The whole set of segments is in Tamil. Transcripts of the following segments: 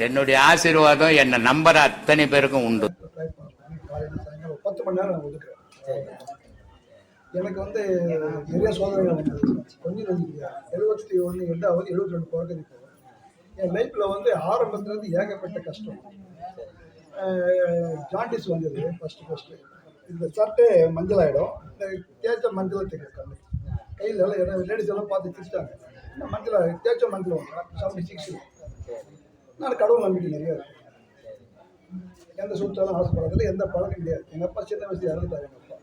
என்னுடைய ஆசீர்வாதம் என்னை நம்புற அத்தனை பேருக்கும் உண்டு. 10 மணி நேரம் ஒதுக்குறேன். எனக்கு வந்து நிறைய சோதனைகள் வந்தது. கொஞ்சம் 71 எட்டாவது 72 பிறகு என் லைஃப்பில் வந்து ஆரம்பத்துலேருந்து ஏகப்பட்ட கஷ்டம். ஜாண்டிஸ் வந்தது ஃபஸ்ட்டு. இந்த சட்டை மஞ்சள் ஆகிடும். இந்த தேய்ச்ச மஞ்சள் தெரியும் கண்ணு கையில் எல்லாம் லேடிஸ் எல்லாம் பார்த்து திரிச்சிட்டாங்க. மஞ்சள் தேய்ச்ச மஞ்சள் வந்து 76. நான் கடவுள் நம்பிக்கை நிறைய இருக்கு. எந்த சுற்றாலும் ஆசைப்படாததில்லை, எந்த பழக்கம் கிடையாது. எங்கள் அப்பா சின்ன வயசுல இறந்துட்டார். எங்கள் அப்பா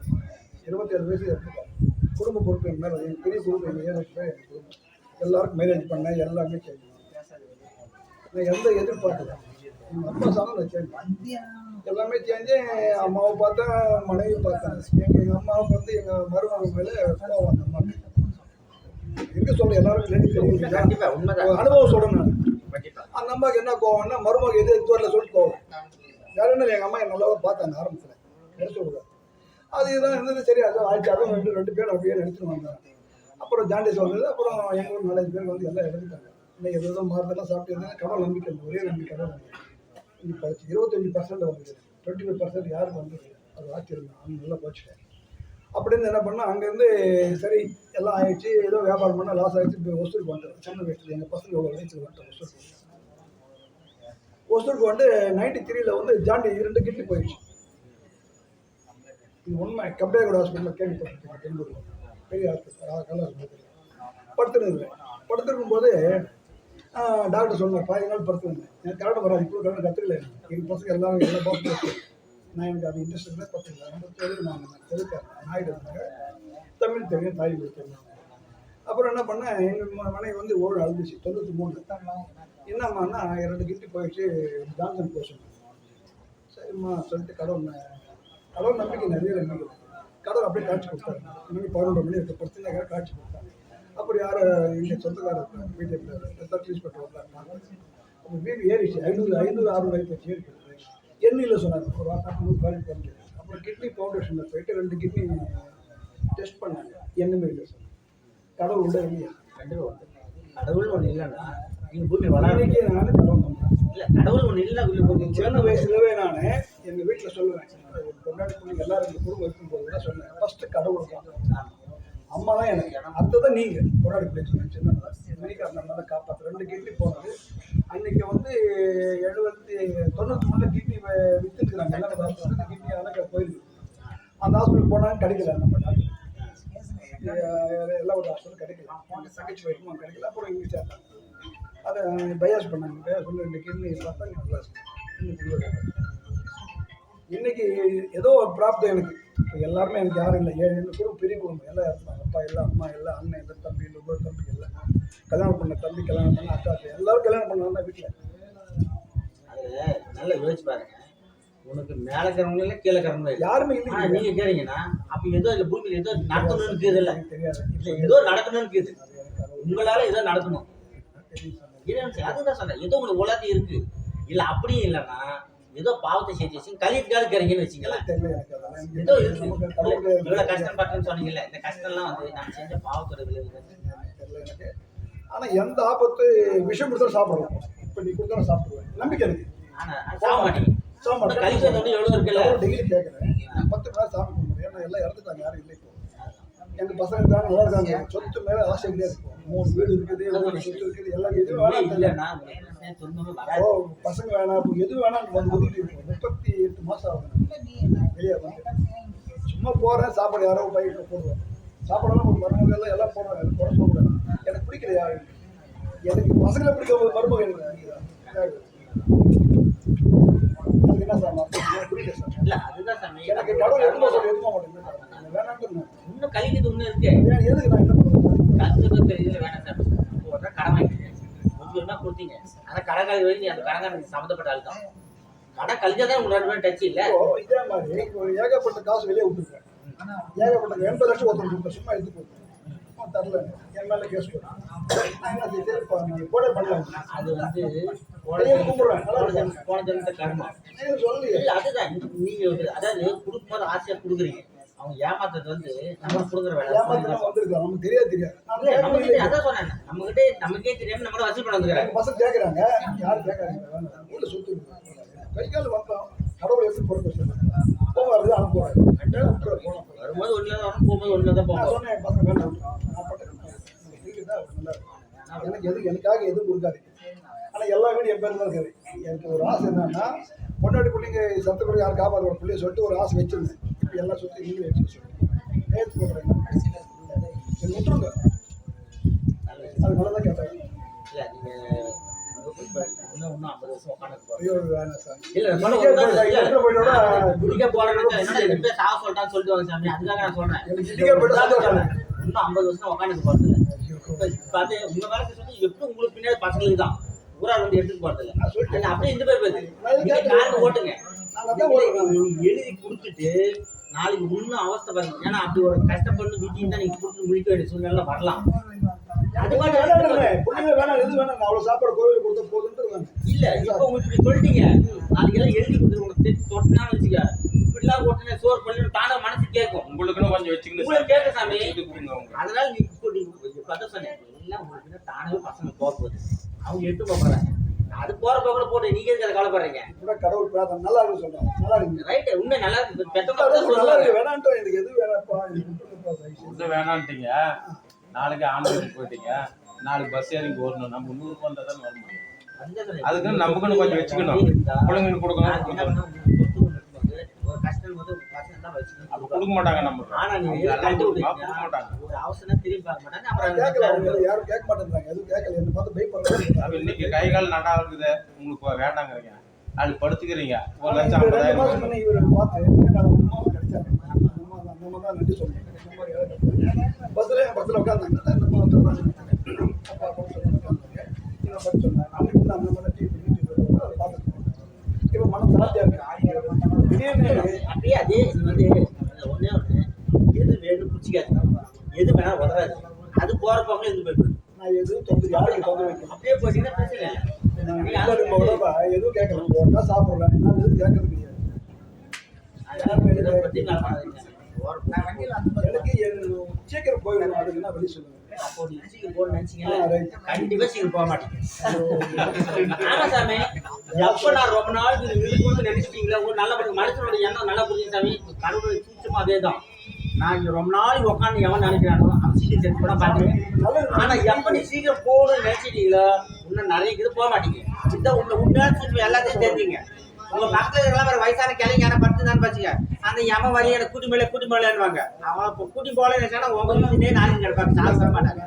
27 வயசுல இறந்துட்டார். குடும்ப பொறுப்பு என் மேலே பெரிய குடும்பம். எங்கள் 7 வருஷம் என் குடும்பம். எல்லாருக்கும் மேரேஜ் பண்ணேன், எல்லாமே செய்யணும். நான் எந்த எதிர்பார்க்கல. எங்கள் அப்பா சாணம் நான் செஞ்சேன், எல்லாமே செஞ்சேன். அம்மாவை பார்த்தேன், மனைவி பார்த்தேன். எங்கள் அம்மாவுக்கு வந்து எங்கள் மருமகன் மேலே கோவம். அந்த அம்மாவுக்கு இருக்க சொல்ல எல்லாரும் அனுபவம் சொல்லணும். அந்த அம்மாவுக்கு என்ன கோவம்னா, மருமக எது தூரில் சொல்லிட்டு கோவம். வேற என்ன, எங்கள் அம்மா நல்லா பார்த்தாங்க ஆரம்பத்தில் நினைச்சு விடுவேன். அது இதுதான் இருந்தது. சரி, அதுவும் ஆயிடுச்சு. அதுவும் 2 பேர் அப்படியே நினைச்சுட்டு வந்தாங்க. அப்புறம் ஜாண்டிஸ் வந்தது. அப்புறம் எங்கள் ஊர் 4 பேர் வந்து எல்லாம் இறந்துட்டாங்க. இன்னைக்கு எதோ மாறுதெல்லாம் சாப்பிட்டு இருந்தாங்க. கடவுள் நம்பிக்கை, ஒரே நம்பிக்கை கடவுள் நம்பிக்கை. இப்போ 25% வந்தது. 25% யாருக்கு வந்தது? அது ஆச்சரியம். அவங்க நல்லா போச்சுட்டேன். அப்படின்னு என்ன பண்ணால் அங்கேருந்து சரி எல்லாம் ஆயிடுச்சு. ஏதோ வியாபாரம் பண்ணால் லாஸ் ஆகிடுச்சு. இப்போ ஒசூருக்கு வந்துட்டேன். சின்ன வயசில் எங்கள் பசங்க எவ்வளோ வயசுக்கு வந்துட்டேன். ஒசூருக்கு வந்து 93 வந்து ஜாண்டி 2 கிட்னி போயிடுச்சு. இது உண்மை. கம்பேகூட ஹாஸ்பிட்டலில் கேள்விப்பட்டிருக்கேன். பெங்களூரில் பெரிய ஹாஸ்பிட்டல் கல்ல படுத்துருந்தேன். படுத்துருக்கும் போது டாக்டர் சொன்னார், 15 நாள் படுத்துருந்தேன். எனக்கு கரெக்டாக வராது. இப்போ கரெக்டாக கற்றுக்கல. எங்கள் பசங்க எல்லாம் எல்லா பாசம் நான் எனக்கு அது இன்ட்ரெஸ்ட் இருந்தால் பத்துக்கலாம். நம்ம தெலுங்கு நான் தெலுங்காரன் நாயுடு இருந்தாங்க. தமிழ் தெரியும், தாய் தெரியும். அப்புறம் என்ன பண்ணேன், எங்கள் மனைவி வந்து ஓடு அழுதுச்சு. 93. என்னம்மான்னா 2 கிட்னி போயிடுச்சு, ஜான்சன் போஷன். சரிம்மா சொல்லிட்டு கடவுள் நம்பிக்கை நிறைய நம்பிக்கை. கடவுள் அப்படியே காட்சி கொடுத்தாரு. மணி 11 மணி இருக்க பிரச்சனை காட்சி கொடுத்தாங்க. அப்புறம் யார் எங்கள் சொந்தக்காரர் பிஜேபி சர்ச் இன்ஸ்பெக்டர் வந்தாங்க. அப்போ பிபி ஏறிச்சு. 500 வயசு ஏறிச்சு. எண்ணில் சொன்னாங்க ஒரு 100 காலேஜ் பண்ணி. அப்புறம் கிட்னி ஃபவுண்டேஷனில் போயிட்டு 2 கிட்னி டெஸ்ட் பண்ணாங்க. என்னமே இல்லை சார். கடவுள் உள்ள இல்லையா? கடவுள் ஒன்று இல்லைன்னா நீங்கள் பூமி வளர்க்கே நான் கடவுள் நம்புறேன். இல்லை, கடவுள் ஒன்று இல்லை. சின்ன வயசுலவே நான் எங்கள் வீட்டில் சொல்லுவேன், கொண்டாடி பிள்ளைங்க எல்லாரும் எங்கள் குடும்பம் இருக்கும்போது தான் சொன்னேன், ஃபஸ்ட்டு கடவுள் தான். அம்மா தான் எனக்கு, அடுத்ததான் நீங்கள் கொண்டாடி பிள்ளைங்க சின்ன மணிக்கு அந்த மாதிரி காப்பாற்று. 2 கிட்னி போனது. அன்றைக்கி வந்து 93 கிட்னி விற்றுருக்குறாங்க. எல்லாரும் கிட்னி அதெல்லாம் போயிருக்கு. அந்த ஹாஸ்பிட்டல் போனாலும் கிடைக்கல. நம்ம டாக்டர் எல்லா ஒரு ஹாஸ்பிட்டலும் கிடைக்கல. தங்கச்சி வரைக்கும் கிடைக்கல. அப்புறம் இங்கே சேர்த்தாங்க. அதை பயாஸ் பண்ணாங்க. பயாஸ் பண்ணி 2 கிட்னி பார்த்தா நல்லா இன்னைக்கு ஏதோ ஒரு பிராப்தம் எனக்கு. இப்போ எல்லாருமே எனக்கு யாரும் இல்லை. 7 குடும்பம், பெரிய குடும்பம். எல்லாம் இருந்தாங்க. அப்பா எல்லாம், அம்மா எல்லாம், அண்ணன் எல்லாம், தம்பி இல்லை, ஒரு தம்பி எல்லாம் கல்யாணம் பண்ண தம்பி, கல்யாணம் பண்ண அக்கா, எல்லாரும் கல்யாணம் பண்ணாங்க வீட்டில். அது நல்லா யோசிச்சு பாருங்க. உனக்கு மேலே இருக்கிறவங்க இல்லை, கீழே இருக்கிறவங்க இல்லை, யாருமே இல்லை. நீங்கள் கேட்டீங்கன்னா அப்போ ஏதோ இல்லை, பூமியில் ஏதோ நடத்தணும்னு இருக்குது. இல்லை தெரியாது, இல்லை ஏதோ நடக்கணும்னு இருக்குது. உங்களால் ஏதோ நடக்கணும். அதுதான் சொன்னேன். ஏதோ உங்களுக்கு உலகத்து இருக்குது. இல்லை அப்படியும் இல்லைன்னா ஏதோ பாவத்தை சேர்த்து வச்சு கலியத்துக்காக இருக்கிறீங்கன்னு வச்சுங்களேன். ஏதோ இருக்கு. இவ்வளோ கஷ்டம் பட்டுன்னு சொன்னீங்கல்ல, இந்த கஷ்டம்லாம் வந்து நான் செஞ்ச பாவத்தோட விளைவு. ஆனால் எந்த ஆபத்து விஷம் கொடுத்தாலும் சாப்பிடலாம். இப்போ நீ கொடுத்தாலும் சாப்பிடுவேன், நம்பிக்கை எனக்கு. ஆனால் சாப்பிட மாட்டேங்க. கழிச்சு வந்து எவ்வளோ இருக்குல்ல, டெய்லி கேட்குறேன். 10 மணி நேரம் சாமி கும்பிடுறேன். ஏன்னா எல்லாம் இறந்துட்டாங்க, யாரும் இல்லை. இப்போ எங்கள் பசங்க தான் நல்லா இருக்காங்க. சொத்து மேலே ஆசை கிடையாது. 3 வீடு இருக்குது, 3 சொத்து இருக்குது, எல்லாம் எதுவும் வேணாம் இல்லைன்னா பசங்க வேணாம். இப்போ எது வேணாம் வந்து ஒதுக்கிட்டு இருக்கோம். 38 மாதம் ஆகும் வெளியே வந்து. சும்மா போகிறேன், சாப்பாடு யாரோ பைக்கில் போடுவேன். சாப்பாடெல்லாம் ஒரு மருமகள் எல்லாம் போடுறாங்க. எனக்கு குறை சொல்லக்கூடாது. எனக்கு பிடிக்கல யாரு. எனக்கு பசங்களை பிடிக்க ஒரு மருமகள் எனக்கு என்ன சார் பிடிக்கல சார். இல்லை அதுதான் சார். எனக்கு கடவுள் எதுவும் சொல்ல எதுவும் மாட்டேங்குது. வேணான்னு இன்னும் கழிக்கிறது ஒன்று இருக்கு. எதுக்கு நான் என்ன பண்ணுறேன்? கற்றுக்கிறது இதில் வேணாம் சார். ஒரு கடன் வாங்கிட்டீங்க, கொஞ்சம் கொடுத்தீங்க. ஆனால் கடற்கால வழி அந்த கடங்காரனுக்கு சம்மந்தப்பட்ட ஆள் தான். கடன் கழிஞ்சா தான் உங்களுக்கு 2 பேரும் டச் இல்லை. இதே மாதிரி ஒரு ஏகப்பட்ட காசு வெளியே விட்டுருக்கேன். ஏகப்பட்ட 80 லட்சம் ஒருத்தர் கொடுத்தேன். சும்மா எடுத்து கொடுத்தேன். தரல, என் மேலே கேஸ் போட்டேன். போட பண்ணலாம். அது வந்து கும்பிடுவேன். போன ஜென்மத்தை கர்மம். சொல்லி இல்லை அதுதான் நீங்கள் அதாவது கொடுக்கும்போது ஆசையாக கொடுக்குறீங்க. அவங்க ஏமாத்துறது வந்து நம்ம கொடுக்குற வேலை. ஏமாத்தலாம் வந்திருக்கோம், நமக்கு தெரியாது. இல்ல, நம்மகிட்ட அதான் சொன்னேன், நமக்கே தெரியாம நம்மள வசூல் பண்ண வந்துக்கிறாங்க. பசங்க கேட்கறாங்க, யாரும் கேட்கறாங்க, ஊர்ல சொத்து இருக்கு. கை கால் வந்தோம், கடவுள் எப்படி பொறுப்பு சொல்லுங்க, போவாரு அனுப்புவாரு, வரும்போது ஒண்ணுல தான் வரும், போகும்போது ஒண்ணுல தான் போகும். சொன்னேன் பசங்க வேண்டாம், நான் பட்டேன் எனக்கு எனக்காக எதுவும் கொடுக்காது. ஆனா எல்லா வீடும் என் பேர் தான் இருக்காது. எனக்கு ஒரு ஆசை என்னன்னா, பொண்டாட்டி பிள்ளைங்க சத்த பிறகு யாரும் காப்பாற்ற ஒரு பிள்ளைய சொல்லிட்டு ஒரு ஆசை வச்சிருந்தேன். இப்போ எல்லாம் சுற்றி நீங்களே வச்சு சொல்லுங்க, நேற்று போடுறேன் விட்டுருங்க, அது நல்லா தான் கேட்டாங்க. இல்ல நீங்க இன்னும் 50 வருஷம் உட்காந்து ஐயோ வேணாம் சார், இல்ல குடிக்க போறேன்னு என்ன சாக சொல்லிட்டான்னு சொல்லிட்டு சாமி, அதுக்காக நான் சொல்றேன். இன்னும் 50 வருஷம் உட்காந்து போறது இல்லை. இப்ப அது உங்க வேலை சொல்லி எப்படி உங்களுக்கு பின்னாடி பசங்களுக்கு தான் ஊரால் வந்து எடுத்துட்டு போறது இல்லை. அப்படியே இந்த பேர் பேரு ஓட்டுங்க, எழுதி கொடுத்துட்டு நாளைக்கு இன்னும் அவஸ்தை பாருங்க. ஏன்னா அப்படி ஒரு கஷ்டப்பட்டு வீட்டையும் தான் நீங்க கொடுத்து முடிக்க வேண்டிய சூழ்நிலை வரலாம். அது மாதிரி வேணாம், எது வேணாம், அவ்வளவு சாப்பாடு கோவிலுக்கு கொடுத்த போதுன்னு இல்ல. இப்ப உங்களுக்கு இப்படி சொல்லிட்டீங்க, நாளைக்கு எல்லாம் எழுதி கொடுத்துரு, உங்களுக்கு தொட்டினான்னு வச்சுக்க, இப்படிலாம் ஓட்டுன சோறு பண்ணி தானே மனசு கேட்கும், உங்களுக்குன்னு கொஞ்சம் வச்சுக்கணும், உங்களுக்கு கேட்க சாமி. அதனால நீ இப்ப சொன்னேன் எல்லாம் உங்களுக்கு தானே பசங்க போகுது, அவங்க எடுத்து போறாங்க. அது போற போக போட்டு நீங்க எதுக்கு அதை கவலைப்படுறீங்க? கடவுள் பிரார்த்தனை நல்லா இருக்கு சொல்றேன், நல்லா இருக்கு, ரைட், உண்மை நல்லா இருக்கு. நல்லா இருக்கு, வேணான்ட்டு எனக்கு எது வேணாப்பா, ஒன்றும் வேணான்ட்டீங்க. நாளைக்கு ஆம்பூருக்கு போயிட்டீங்க, நாளைக்கு பஸ் ஏறிங்க ஓடணும், நம்ம 100 ரூபாய் தான் வர முடியும். அதுக்கு நமக்குன்னு கொஞ்சம் வச்சுக்கணும், பிள்ளைங்களுக்கு கொடுக்கணும். ஒரு கஷ்டம் வந்து பசங்க தான் வச்சுக்கணும், அப்ப கொடுக்க மாட்டாங்க நம்ம. ஆனா நீங்க கொடுக்க மாட்டாங்க, ஒரு அவசரம் திரும்பி பார்க்க மாட்டாங்க. அப்புறம் யாரும் கேட்க மாட்டேங்கிறாங்க, எதுவும் கேட்கல, என்ன பார்த்து பை பண்ணுறாங்க. இன்னைக்கு கை கால் நல்லா இருக்குது, உங்களுக்கு வேண்டாங்கிறீங்க, நாளைக்கு படுத்துக்கிறீங்க, 1,50,000 இவரை பார்த்து நம்ம தான் நன்றி சொல்றேன். பஸ்ல உட்காந்தாங்க, அப்பா இப்போ மனம் சாத்தியா இருக்கு. அப்படியே அதே வந்து ஒன்னே ஒண்ணு, எது வேணும் பிடிச்சிக்காது, எது வேணா உதறாது, அது போற போக்கில் இருந்து போயிருக்கு. நான் எதுவும் தொகுதி யாருக்கு தொகை வைக்கணும், அப்படியே போயிட்டீங்கன்னா பிரச்சனை இல்லை. எதுவும் கேட்கலாம், போட்டா சாப்பிடலாம், நான் எதுவும் கேட்கறது கிடையாது. இதை பத்தி நான் எனக்கு சீக்கிரம் போயிடணும், அதுக்குன்னா வெளியே சொல்லுவேன். அப்போ நீங்க சீக்கிரம் போகணும்னு நினைச்சீங்கன்னா கண்டிப்பா சீக்கிரம் போக மாட்டீங்க. ஆமா சாமி, எப்ப நான் ரொம்ப நாள் இருக்குன்னு நினைச்சிட்டீங்களா, ஒரு நல்ல மனுஷனோட எண்ணம் நல்லா புரிஞ்சு சாமி, கடவுளோட சூட்சமா அதே தான். நான் இங்க ரொம்ப நாளைக்கு உட்காந்து எவன் நினைக்கிறானோ அவன் சீக்கிரம் செட் பண்ண பாத்துருவேன். ஆனா எப்ப நீ சீக்கிரம் போகணும்னு நினைச்சிட்டீங்களோ இன்னும் நிறைய இது போக மாட்டீங்க. இந்த உண்மையான எல்லாத்தையும் தெரிஞ்சுங்க. உங்க பக்கத்துல இருக்கலாம் வேற வயசான கிளைங்க யாரை படுத்துதான் பாச்சுங்க, அந்த எம வழி எனக்கு கூட்டி மேலேன்னுவாங்க. அவன் இப்போ கூட்டி போல நினைச்சானா உங்க வீட்டுலேயே நாளைக்கு கிடப்பாங்க, சாப்பிட மாட்டாங்க.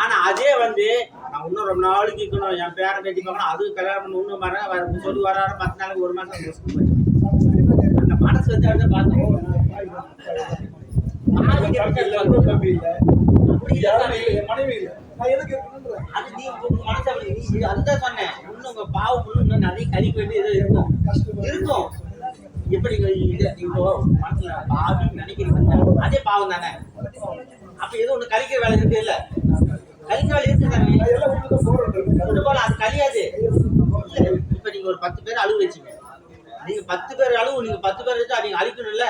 ஆனா அதே வந்து நான் இன்னும் ரொம்ப நாளைக்கு இருக்கணும், என் பேரை கட்டி பார்க்கணும், அது கல்யாணம் பண்ணி இன்னும் வரேன் சொல்லி வராரு 10 நாளைக்கு 1 மாசம் அந்த மனசு வந்து அப்படியே பார்த்தோம். மனைவி இல்லை, நான் எதுக்கு அது நீ மனசு அப்படி அதுதான் சொன்னேன். இன்னும் உங்க பாவம் இன்னும் நிறைய கழிக்க வேண்டியது இருக்கும். எப்படி இப்போ மனசுல பாவம் நினைக்கிறீங்க, அதே பாவம் தானே. அப்ப ஏதோ ஒண்ணு கழிக்கிற வேலை இருக்கு, இல்ல கழிக்கிற வேலை இருக்கு தானே, போல அது கழியாது. இப்ப நீங்க ஒரு 10 பேர் அழுவு வச்சுங்க, நீங்க 10 பேர் அழுவு, நீங்க 10 பேர் வச்சு நீங்க அழிக்கணும் இல்ல.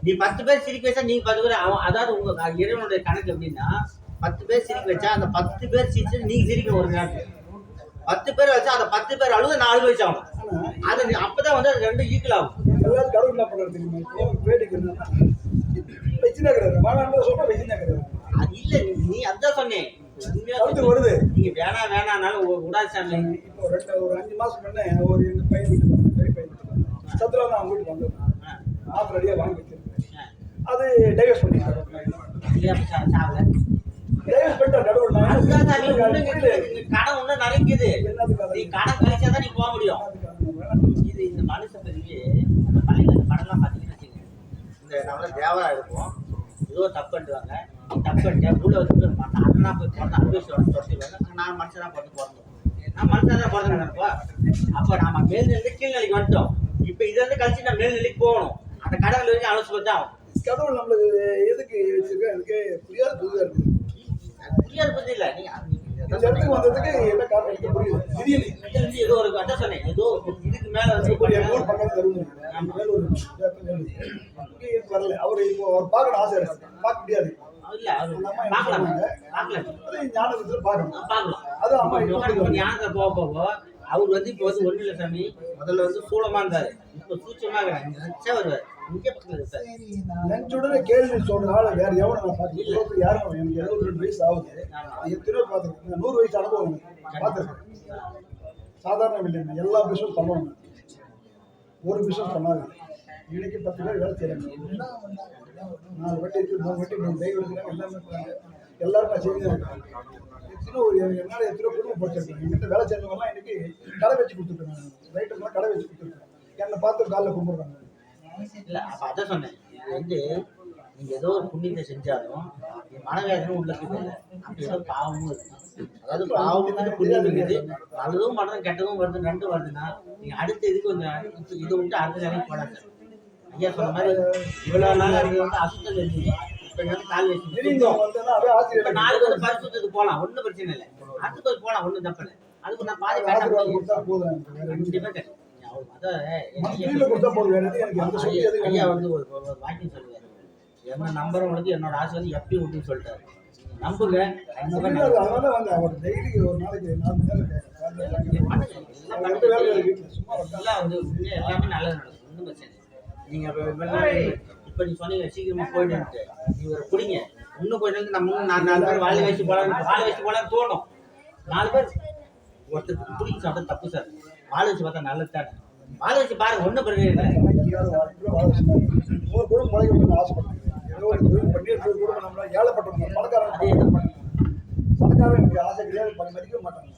நீ 10 பேர் சிரிக்க வச்சா நீங்க 10 பேர், அதாவது உங்க இறைவனுடைய கணக்கு எப்படின்னா 10 பேர் சிரிக்க வச்சா அந்த 10 பேர் சிரிச்சு நீங்க சிரிக்கணும். ஒரு நேரத்துக்கு 10 பேர் வச்சா அந்த 10 பேர் அழுது 4 வயசு ஆகும். அது அப்பதான் வந்து அது 2 ஈக்குவல் ஆகும். எல்லாரும் கடவுள் என்ன பண்றது தெரியுமா, வேடிக்கை வெஜினா கிடையாது, வாழான்னு சொன்னா வெஜினா கிடையாது. அது இல்ல, நீ அதான் சொன்னேன் வருது. நீங்க வேணானாலும் விடாது சாமி. இப்போ ஒரு 5 மாசம் முன்னே ஒரு பையன் வீட்டுக்கு வந்தேன், பெரிய பையன் வீட்டுக்கு சத்துல தான் அவங்க வீட்டுக்கு வந்தேன், ஆத்திர அடியா வாங்கி வச்சிருக்கேன். அது டைவர்ஸ் பண்ணிட்டாங்க, டைவர்ஸ் பண்ணிட்டா கடவுள். கடன் ஒன்றும் நிறைக்குது, நீ கடன் கழிச்சாதான் நீ போக முடியும். இது இந்த மனுஷ பெரிய அந்த பள்ளிகள் படம்லாம் பார்த்தீங்கன்னு வச்சுக்கோங்க, இந்த நம்மள தேவரா இருக்கும், ஏதோ தப்பு பண்ணிடுவாங்க, தப்பு பண்ணிட்டு உள்ள வந்து அண்ணனா போய் பிறந்த அனுபவிச்சோட தொடர்ச்சிடுவாங்க. நான் மனுஷனா பிறந்து பிறந்தோம், நான் மனுஷனா தான் பிறந்து நினைப்பா. அப்போ நம்ம மேல்நிலைக்கு கீழ்நிலைக்கு வந்துட்டோம். இப்போ இதை வந்து கழிச்சு நம்ம மேல்நிலைக்கு போகணும். அந்த கடவுள் வரைக்கும் ஆலோசனை தான் ஆகும். கடவுள் நம்மளுக்கு எதுக்கு வச்சிருக்க, எனக்கு புரியாத புதுதாக இருக்குது. புரியாத பத்தி இல்லை, நீங்க இடத்துக்கு வந்ததுக்கு என்ன காரணம் எனக்கு புரியுது. திடீர்னு ஏதோ ஒரு கட்ட சொன்னேன், ஏதோ இதுக்கு மேல வந்து பக்கத்து தருவோம், நம்ம மேல ஒரு வரல. அவரு இப்போ அவர் பார்க்கணும் ஆசை இருக்கு, பார்க்க முடியாது. இல்ல அவரு அந்த அம்மா என்ன பார்க்கலாம் சொன்னாங்க, பார்க்கலாம் அது ஞானத்துல பார்க்கணும். பார்க்கலாம். அது அம்மா இப்போ ஞானத்தை போக போக அவர் வந்து இப்போ வந்து ஒன்றும் இல்லை சாமி, முதல்ல வந்து சூளமா இருந்தாரு, இப்போ சூச்சமா நினைச்சா வருவார். இங்கே பக்கத்தில் இருக்காரு. நெஞ்சுடனே கேள்வி சொல்ற ஆள் வேற எவனும் நான் பார்த்து யாரும் எனக்கு 72 வயசு ஆகுது. எத்தனையோ பார்த்துருக்கேன், 100 வயசு அனுபவம் பார்த்துருக்கேன். சாதாரண இல்லைங்க, எல்லா பிசினஸ் பண்ணுவாங்க, ஒரு பிசினஸ் பண்ணாது. இன்னைக்கு 10 பேர் வேலை செய்யறாங்க, 4 வட்டி இருக்கு, 3 வட்டி 3 தெய்வம் இருக்கிறாங்க, எல்லாமே பண்ணாங்க. எல்லாரும் நான் செய்து எத்தனை ஒரு என்னால் எத்தனை குடும்பம் படிச்சிருக்கேன். எங்கிட்ட வேலை செய்யறவங்கலாம் இன்னைக்கு கடை வச்சு கொடுத்துருக்காங்க, ரைட்டர்லாம் கடை வச்சு கொடுத்துருக்காங்க. என்னை பார்த்து காலைல கும்பிடுறாங்க. இல்லை அப்போ அதான் சொன்னேன், இது வந்து நீங்கள் ஏதோ ஒரு புண்ணியத்தை செஞ்சாலும் மனவேதனை உள்ள இருக்குது, அப்படி ஏதோ பாவமும் இருக்குது. அதாவது பாவமும் புண்ணியம் இருக்குது, நல்லதும் பண்ணுறது கெட்டதும் வருது, ரெண்டும் வருதுன்னா நீங்கள் அடுத்த இதுக்கு வந்து இதை விட்டு அடுத்த நிலைக்கு போகலாம் சார். ஐயா சொன்ன மாதிரி இவ்வளோ நாள் அது வந்து அசுத்தம் இருந்தது, இப்போ வந்து கால் வச்சு இப்போ நாளைக்கு வந்து பரிசுத்தத்துக்கு போகலாம், ஒன்றும் பிரச்சனை இல்லை. அடுத்த போய் போகலாம், ஒன்றும் தப்பு இல்லை. அதுக்கு நான் பாதி கண்டிப்பாக கேட்டேன். ஐயா வந்து ஒரு வாக்கியம் சொல்லுவாரு, என்ன நம்புறவங்களுக்கு என்னோட ஆசை வந்து எப்படி விட்டுன்னு சொல்லிட்டாரு. நம்புங்க, எல்லாம் வந்து எல்லாமே நல்லது நடக்கும், ஒன்றும் பிரச்சனை. நீங்க இப்ப நீங்க சொன்னீங்க சீக்கிரமா போயிட்டு நீங்க ஒரு குடிங்க, இன்னும் போயிட்டு நம்ம 4 பேர் வாழை வச்சு போலான்னு தோணும். 4 பேர் ஒருத்தருக்கு குடிக்க சாப்பிட்டா தப்பு சார், வாழை வச்சு பார்த்தா நல்லது தானே. வாழை வச்சு பாருங்க, ஒன்றும் பிரச்சனை இல்லை. ஒரு குடும்பம் முளைக்கணும்னு ஆசைப்படுறேன். ஏதோ ஒரு தொழில் பண்ணி ஒரு குடும்பம் நம்மள ஏழைப்பட்டவங்க, பணக்காரன் பணக்காரன் எனக்கு ஆசை கிடையாது, மதிக்க மாட்டாங்க.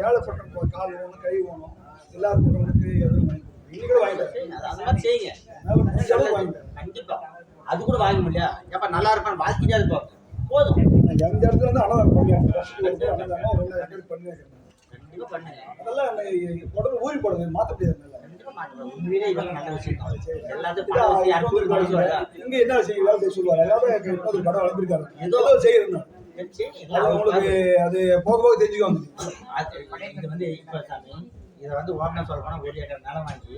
ஏழைப்பட்ட கால் வேணும், கை வேணும், எல்லாரும் குடும்பங்களுக்கு எதுவும் இன்னைக்கு வாங்கிட்டேன். அது மாதிரி செய்யுங்க, கண்டிப்பா அது கூட வாங்க முடியா. எப்ப நல்லா இருப்பான்னு வாழ்க்கையா இருப்போம் போதும். எந்த இடத்துல வந்து அன்னதானம் பண்ணியாங்க, கண்டிப்பா பண்ணுங்க. அதெல்லாம் உடம்பு ஊறி போடுங்க, மாற்ற முடியாது. உண்மையிலே இதெல்லாம் நல்ல விஷயம். இங்க என்ன செய்ய சொல்லுவாங்க, ஏதாவது படம் வளர்ந்துருக்காரு, ஏதோ செய்யணும் உங்களுக்கு, அது போக போக தெரிஞ்சுக்கோங்க. இது வந்து இப்ப சாமி இதை வந்து ஓப்பனா சொல்ல போனா 1 ஏக்கர் நிலம் வாங்கி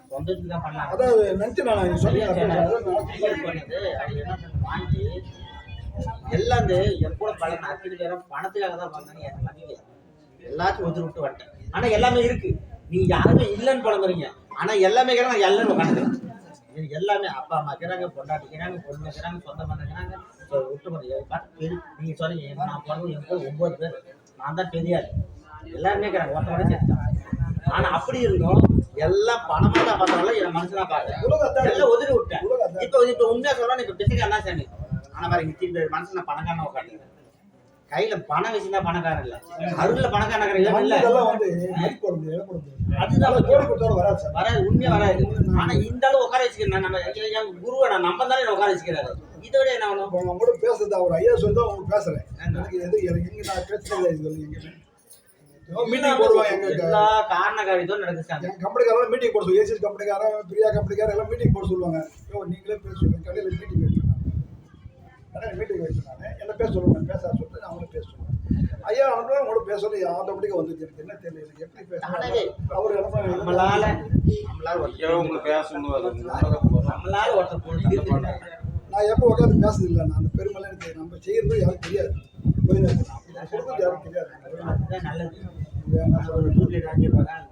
சொந்தத்துக்கு தான் பண்ணாங்க. அதாவது நினைச்சு நான் சொல்லி பண்ணது அது என்ன வாங்கி எல்லாம் இந்த என் கூட பழகின அத்தனை பேரும் பணத்துக்காக தான் பண்ணாங்க. எனக்கு நம்பிக்கை எல்லாத்தையும் ஒதுக்கி விட்டு வந்துட்டேன். ஆனா எல்லாமே இருக்கு, நீங்க யாருமே இல்லைன்னு புலம்புறீங்க, ஆனா எல்லாமே நான் எல்லாரும் உட்காந்துக்கிறேன். எல்லாமே அப்பா அம்மா இருக்கிறாங்க, பொண்டாட்டிக்கிறாங்க, பொண்ணு இருக்கிறாங்க, சொந்த பண்ணுறாங்க, விட்டு பண்ணி நீங்க சொன்னீங்க நான் பிறகு என் கூட 9 பேர், நான் தான் பெரியார், எல்லாருமே இருக்கிறாங்க, ஒருத்தவங்க சேர்த்துட்டாங்க. ஆனா அப்படி இருந்தோம் எல்லாம் பணமா தான் பார்த்தாலும் என் மனசுதான் பார்த்தேன், எல்லாம் ஒதுக்கி விட்டேன். இப்ப உண்மையா சொல்றேன், இப்ப பிசிக்கா சாமி. ஆனா பாருங்க நிச்சய மனசு நான் பணக்காரனா உட்காந்துக்கிறேன், கையில பணம் வச்சுதான் பணக்காரன் இல்ல, அருள்ல பணக்காரன் இல்ல. அதுதான் வராது, உண்மையா வராது. ஆனா இந்த அளவு உட்கார வச்சுக்கிறேன் நம்ம என் குருவை நான் நம்ம தானே உட்கார வச்சுக்கிறாரு. இதை விட என்ன வேணும் கூட பேசுறது, அவர் ஐயா சொல்லி உங்களுக்கு பேசுறேன். எனக்கு நான் பேசுறேன், மீட்டிங் போடுவாங்க, எல்லா காரணக்காரியம் நடக்குது. கம்பெனிக்காரங்க மீட்டிங் போட சொல்லுவாங்க, ஏசிஎஸ் கம்பெனிக்காரன், பிரியா கம்பெனிக்காரன் எல்லாம் மீட்டிங் போட சொல்லுவாங்க. நீங்களே பேசுவாங்க, கடையில் மீட்டிங் வச்சுருந்தாங்க, கடையில் மீட்டிங் வச்சுருந்தாங்க, என்ன பேச சொல்லுவாங்க, பேச சொல்லிட்டு அவங்களும் பேச சொல்லுவாங்க. ஐயா அனுப்புறேன் உங்களோட பேச சொல்லி ஆட்டோமேட்டிக்காக வந்துச்சு. எனக்கு என்ன தெரியல, எனக்கு எப்படி பேசுறாங்க அவர் நம்மளால நான் எப்போ உட்காந்து பேசுறது இல்லை. நான் அந்த பெருமைலாம் எனக்கு நம்ம செய்யறது யாரும் தெரியாது, சொல்றது யாரும் தெரியாது. நல்லது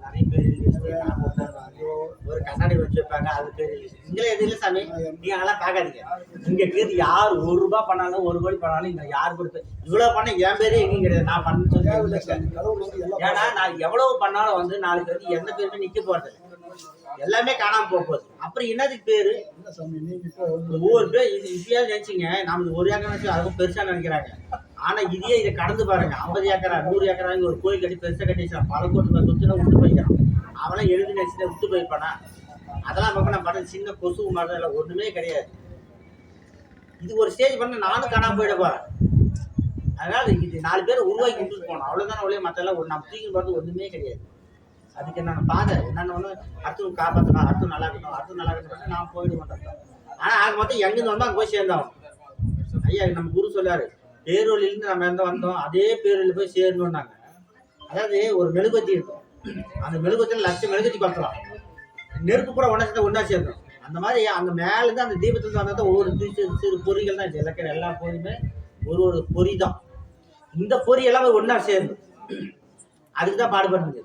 நிறைய பேர் ஒரு கண்ணாடி வச்சு வைப்பாங்க, அது பேர் இங்கே எது இல்லை சாமி. நீங்க அதெல்லாம் பார்க்காதீங்க, இங்க இருக்கிறது யார் 1 ரூபாய் பண்ணாலும் 1 கோடி பண்ணாலும் இங்க யார் கொடுத்து இவ்வளவு பண்ண என் பேரே எங்கேயும் கிடையாது. நான் பண்ண சொல்லி ஏன்னா நான் எவ்வளவு பண்ணாலும் வந்து நாளைக்கு வந்து எந்த பேருமே நிக்க போறது எல்லாமே காணாம போகுது. அப்புறம் என்னதுக்கு பேரு ஒவ்வொரு பேர் இது இப்பயாவது நினைச்சிங்க, நாம 1 ஏக்கர் நினைச்சு அதுக்கும் பெருசா நினைக்கிறாங்க. ஆனா இதையே இதை கடந்து பாருங்க, 50 ஏக்கரா 100 ஏக்கரா ஒரு கோயில் கட்டி பெருசா கட்டி பல கோடி சொத்துல விட்டு போய்க்கிறான். அவெல்லாம் எழுதி நினைச்சுட்டு விட்டு போயிருப்பானா? அதெல்லாம் பார்க்க நான் பண்ண சின்ன கொசு மாதிரி எல்லாம் ஒண்ணுமே கிடையாது. இது ஒரு ஸ்டேஜ் பண்ண நானும் காணாம போயிட போறேன். அதனால இது 4 பேரை உருவாக்கி கொண்டு போனோம், அவ்வளவுதான். ஒரே மற்றெல்லாம் நம்ம தூக்கி பார்த்து ஒண்ணுமே கிடையாது. அதுக்கு என்னென்ன பாதை என்னென்ன ஒன்று அடுத்தவங்க காப்பாற்றணும், அடுத்து நல்லா இருக்கணும், அடுத்து நல்லா இருக்கணும், நான் போயிட மாட்டேன். ஆனா அது மொத்தம் எங்கிருந்து வந்தோம் அங்கே போய் சேர்ந்தோம். ஐயா நம்ம குரு சொல்லாரு, பேரொழிலிருந்து நம்ம எந்த வந்தோம் அதே பேரொழில் போய் சேரணும்னாங்க. அதாவது ஒரு மெழுகுவத்தி இருக்கும், அந்த மெழுகுவத்தில லட்சம் மெழுகுவத்தி கொளுத்தலாம், நெருப்பு கூட ஒன்றா சேர்ந்தோம். அந்த மாதிரி அங்கே மேலேருந்து அந்த தீபத்துலேருந்து வந்தால் தான் ஒவ்வொரு சிறு பொறிகள் தான் இருக்கிற எல்லா பொறியுமே ஒரு பொறி தான். இந்த பொறி எல்லாம் ஒன்றா சேரும், அதுக்கு தான் பாடுபடுறது.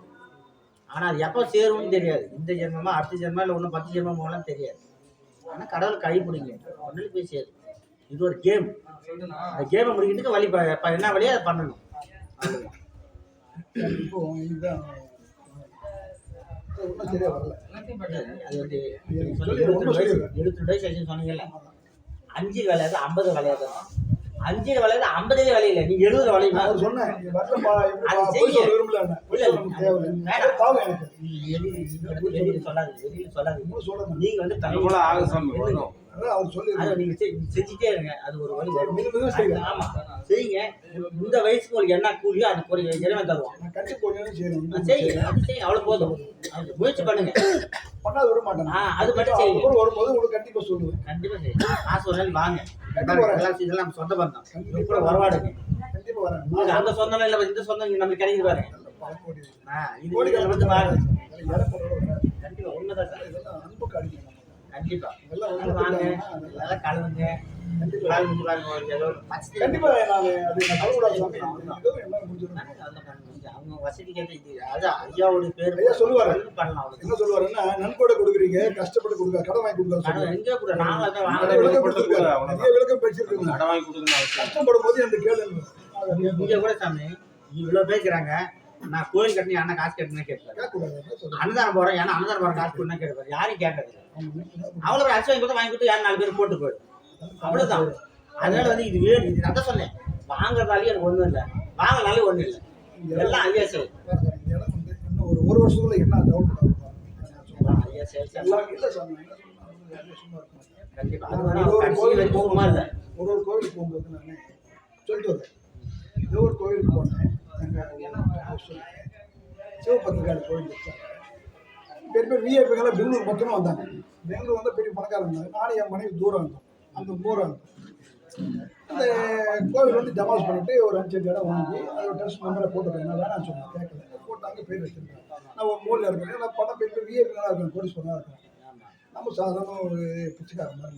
ஆனால் அது எப்போ சேரும்னு தெரியாது. இந்த ஜென்மமா அடுத்த ஜென்மா இல்லை ஒன்றும் 10 ஜென்மம் போகலாம் தெரியாது. ஆனால் கடவுள் கை பிடிங்க ஒன்றில் போய் சேரும். இது ஒரு கேம். அந்த கேமை முடிக்கிறதுக்கு வழி என்ன வழியோ அதை பண்ணணும். இப்போ இதுதான் ஒன்றும் சரியா வரல. அது வந்து 72 வயசு சொன்னீங்கல்ல, 5 விளையாது 50 விளையாது. 5 விளையாது 50 விளையில நீ 70 விளையுமா? நான் சொன்னேன் வரலப்பா, அது செய்ய விரும்பல வெளியில சொல்லாது. நீங்க வந்து கூட ஆகசாமி வரும். அவர் சொல்லி அதை நீங்க செஞ்சுட்டே இருங்க. அது ஒரு வழி வரும். ஆமா செய்யுங்க. இந்த வயசுக்கு உங்களுக்கு என்ன கூலியோ அது ஒரு இறைவன் தருவான். நான் கட்டி போகணும்னு செய்யணும். செய்யுங்க, அது செய்யுங்க, அவ்வளவு போதும். முயற்சி பண்ணுங்க. பண்ணாத விட மாட்டேன். அது மட்டும் செய்யுங்க. வரும்போது உங்களுக்கு கண்டிப்பா சொல்லுவேன். கண்டிப்பா செய்யுங்க. காசு ஒரு நாள் வாங்க. இதெல்லாம் நம்ம சொந்த பந்தம் கூட வரவாடுங்க. கண்டிப்பா வரேன். அந்த சொந்தம் இல்லை, இந்த சொந்தம் நமக்கு கிடைக்குது பாருங்க. இது வந்து பாருங்க. கண்டிப்பா உண்மைதான் சார். அன்பு காணிக்கணும். கண்டிப்பா வாங்க, நல்லா கலந்துங்க. கண்டிப்பா நான் அது கலவுடாது சாமி. அவங்க வசதி கேட்ட இது அதான் ஐயாவோட பேர் ஐயா சொல்லுவாரு. பண்ணலாம். என்ன சொல்லுவாருன்னா, நன்கொடை கொடுக்குறீங்க, கஷ்டப்பட்டு கொடுக்க, கடன் வாங்கி கொடுக்க எங்க கூட நாங்க நிறைய விளக்கம் பேசிருக்கோம். கடன் வாங்கி கொடுங்க. கஷ்டப்படும் போது அந்த கேளு. இங்க கூட சாமி இவ்வளவு பேசுறாங்க. நான் கோயில் கட்டினி அண்ணா காசு கட்டினா கேட்பாரு. அன்னதானம் போறேன் ஏன்னா அன்னதானம் போற காசு கொடுனா கேட்பாரு. யாரையும் கேட்கறது அவ்வளவு அரிசி வாங்கி கொடுத்து வாங்கி கொடுத்து யாரும் 4 பேர் போட்டு போயிடும். அவ்வளவுதான். அதனால வந்து இது வேணும். இது நான் தான் சொன்னேன், வாங்குறதாலே எனக்கு ஒண்ணும் இல்லை, வாங்கினாலே ஒண்ணும் இல்லை. எல்லாம் ஐயா சேல். இன்னும் ஒரு வருஷத்துக்குள்ள என்ன டவுட் ஐயா சேல் எல்லாம் இல்லை சாமி. கண்டிப்பா அது கோயிலுக்கு போகுமா இல்லை? ஒரு கோயிலுக்கு போகும்போது நான் சொல்லிட்டு வந்தேன். ஏதோ ஒரு கோயிலுக்கு போனேன். சிவபத்திரிகாடு கோயில் பெரிய பெரிய விஐபிகளாம் பெங்களூர் மொத்தமாக வந்தாங்க. பெங்களூர் வந்து பெரிய பணக்காரங்க. நானும் என் மனைவி தூரம் இருந்தோம். அந்த தூரம் அந்த கோவில் வந்து டெமாஸ் பண்ணிட்டு ஒரு 5 இடம் வாங்கி அது ஒரு டெஸ்ட் நம்பரை போட்டுருக்கேன். நான் வேணாம்னு சொன்னேன், கேட்கல. போட்டாங்க, பேர் வச்சிருக்கேன். நான் ஒரு மூலையில் இருக்கேன். நான் பணம் பெரிய பெரிய விஐபிகளாக இருக்கேன், கோடீஸ்வரனாக இருக்கேன். நம்ம சாதாரண ஒரு பிச்சைக்காரன் மாதிரி.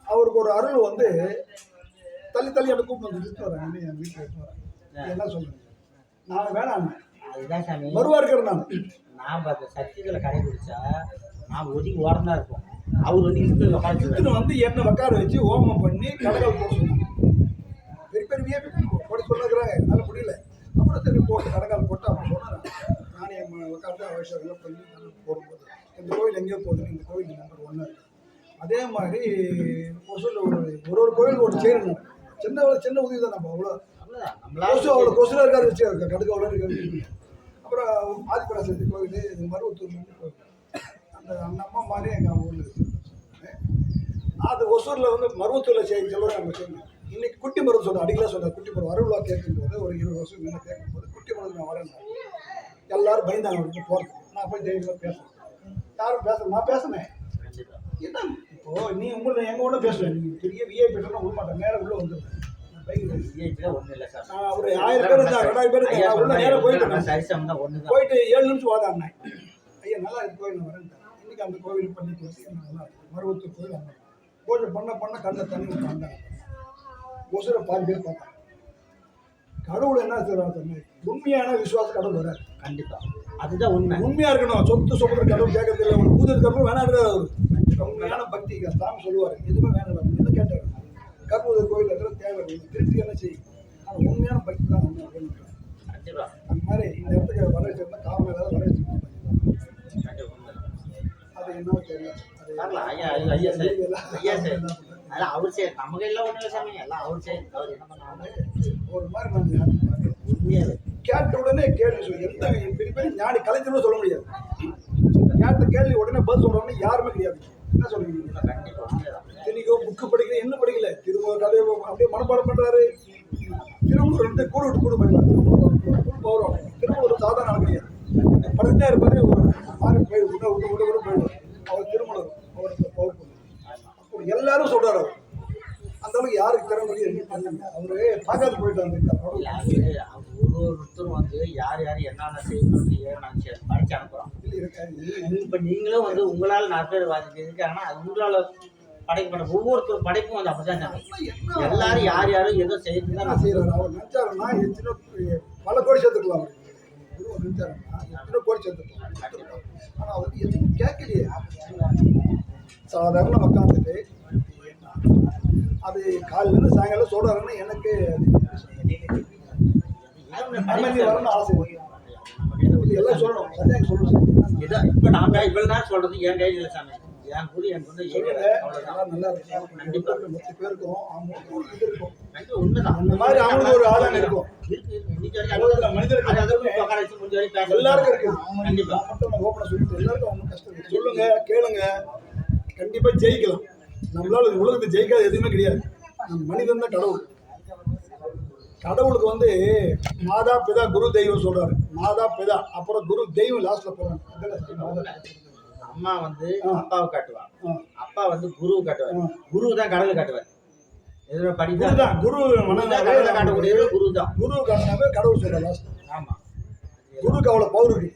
அவருக்கு ஒரு அருள் வந்து தள்ளி தள்ளி எனக்கு கூப்பிட்டு வந்து விட்டு வரேன். என் வீட்டில் எடுத்து வரேன். என்ன சொல்றேன், நான் வேணாம் அதுதான் சாமி மறுவா இருக்கிறேன். நான் பார்த்த சத்தியத்தில் கடைபிடிச்சா நாம் ஒதுக்கி ஓரமாக இருப்போம். அவர் வந்து இழுத்து வந்து என்ன உட்கார வச்சு ஹோமம் பண்ணி கடவுள் போட சொன்னாங்க. பெரிய பெரிய விஐபி போட சொல்லுறாங்க, என்னால் முடியல. அப்புறம் சரி போட்டு கடகால் போட்டு அவங்க சொன்னாங்க. நானே உட்காந்து அவசியம் பண்ணி போடும்போது இந்த கோயில் எங்கேயோ போகுது, இந்த கோயில் நம்பர் 1 இருக்கு. அதே மாதிரி ஒரு சொல்ல ஒரு கோயிலுக்கு ஒரு செய்யணும். சின்ன உதவி தான். நம்ம அவ்வளோ அவ்வளோ கொசுல இருக்காது வச்சு கடுக்க அவ்வளோ இருக்காது. அப்புறம் ஆதிபராசக்தி கோயில், மருவத்தூர் கோயில், அந்த அம்மா மாதிரி எங்கள் ஊரில் இருக்கு. அது ஒசூரில் வந்து மருவத்தூரில் சொல்லுவாங்க. நம்ம சொன்னோம் இன்னைக்கு குட்டி மருவம் சொன்னோம். அடிக்கலாக சொன்னேன் குட்டி மருவம் அருள்வா கேட்கும்போது ஒரு 20 வருஷம் முன்ன கேட்கும்போது குட்டி மருவம் நான் வரேன். எல்லாரும் பயந்தாங்க அவருக்கு போகிறது. நான் போய் தைரியமாக பேசுகிறேன். யாரும் பேசுகிறேன், நான் பேசுனேன். என்ன இப்போ நீ உங்களை எங்கள் ஒன்றும் பேசுவேன். நீங்கள் பெரிய விஐபி பேசுனா விட மாட்டேன், நேரம் உள்ளே வந்துடும். ஒன்றும் இல்லை சார். ஒரு 1000 பேர் இருந்தா 2000 பேர் இருந்தா உள்ள நேரம் போயிட்டு 7 நிமிஷம் வாதாடினேன். ஐயா நல்லா இருக்கு கோயில் வரேன். இன்னைக்கு அந்த கோவில் பண்ணி நல்லா இருக்கு. மருவத்தூர் கோயில் அந்த பூஜை பண்ண கண்ணில் தண்ணி வந்தாங்க. ஒசூரை 10 பேர் பார்த்தாங்க. கடவுள் என்ன சொல்றாரு, உண்மையான விசுவாசம் கடவுள் வராது. கண்டிப்பா அதுதான் உண்மை. உண்மையா இருக்கணும். சொத்து சொப்பத்தில் கடவுள் கேட்கறது இல்லை. ஒரு பூஜை கருப்பு வேணாடுறாரு. அவரு உண்மையான பக்தி சாமி சொல்லுவாரு, எதுவுமே வேணாம். என்ன கேட்டாரு, கருப்பூர் கோயில் இருக்கிற தேவை திருச்சி என்ன செய்யும். ஆனால் உண்மையான பக்தி தான் அப்படின்னு. அந்த மாதிரி இந்த இடத்துக்கு வர வச்சிருந்தா காவல் ஏதாவது வர வச்சிருக்கோம். அது என்ன தெரியல. அவர் சரி நமக்கு எல்லாம் ஒன்றும் சாமி, எல்லாம் அவர் சரி. அவர் என்ன பண்ணாங்க ஒரு மாதிரி நான் கேட்ட உடனே கேள்வி சொல்லி எந்த பெரிய பெரிய ஞானி கலைஞரும் சொல்ல முடியாது. கேட்ட கேள்வி உடனே பதில் சொல்றோம்னு யாருமே கிடையாது. என்ன சொல்றீங்க? இன்னைக்கு புக்கு படிக்கிறேன், என்ன படிக்கல, திருமூர் கதையை அப்படியே மனப்பாடம் பண்றாரு. திருமூர் 2 கூடு படிக்கலாம். போகிறோம். திருமூர் சாதாரண கிடையாது. படிச்சுட்டே இருப்பாரு. ஒரு மாதிரி போயிடுவார். அவர் திருமணம் அவருக்கு பவர் அப்போ எல்லாரும் சொல்றாரு. அந்த அளவுக்கு யாருக்கு திறமை அவரு பார்க்காது போயிட்டு வந்திருக்காரு. ஒருத்தரும் வந்து யார் என்னென்ன செய்யணும் படிச்சு அனுப்புறோம். இப்ப நீங்களும் வந்து உங்களால 4 பேர் இருக்காங்கன்னா அது உங்களால படைக்கப்பட்ட ஒவ்வொருத்தரும் படைப்பும் வந்து அப்படிதான். எல்லாரும் யார் யாரும் ஏதோ செய்யணும் செய்யறாரு. அவர் நினைச்சாருன்னா எத்தனை பல கோடி சேர்த்துக்கலாம். அவர் நினைச்சாருன்னா எத்தனை கோடி சேர்த்துக்கலாம். ஆனா அவருக்கு எதுவும் கேட்கலையே. சாதாரண உட்காந்துட்டு அது காலையிலேருந்து சாயங்காலம் சொல்றாருன்னா எனக்கு வரணும்னு ஆசை. எல்லாம் சொல்லணும், சந்தேகம் சொல்லணும். இப்ப நான் இவ்வளவு நேரம் சொல்றது என் கையில் இல்லை சாமி. என் குரு என் குரு நல்லா இருக்கும். கண்டிப்பா 10 பேருக்கும் இது இருக்கும். உண்மைதான். அந்த மாதிரி அவங்களுக்கு ஒரு ஆதாயம் இருக்கும். மனிதர்கள் எல்லாருக்கும் இருக்கு. கண்டிப்பா மட்டும் நான் ஓப்பனா சொல்லிட்டு எல்லாருக்கும் அவங்க கஷ்டம் இருக்கு. சொல்லுங்க, கேளுங்க, கண்டிப்பா ஜெயிக்கலாம். நம்மளால உலகத்தை ஜெயிக்காத எதுவுமே கிடையாது. நம்ம மனிதன் தான் கடவுள். கடவுளுக்கு வந்து மாதா பிதா குரு தெய்வம் சொல்றாரு. மாதா பிதா அப்புறம் குரு தெய்வம் லாஸ்ட்ல போறாங்க. அம்மா வந்து அப்பாவை காட்டுவாங்க, அப்பா வந்து குருவை காட்டுவாங்க, குரு தான் கடவுளை காட்டுவார். எதோ படிதான் குரு கடவுளை காட்டக்கூடியது குரு தான். குரு காட்டினாவே கடவுள் சொல்ற லாஸ்ட். ஆமா, குருக்கு அவ்வளவு பவர் இருக்கு.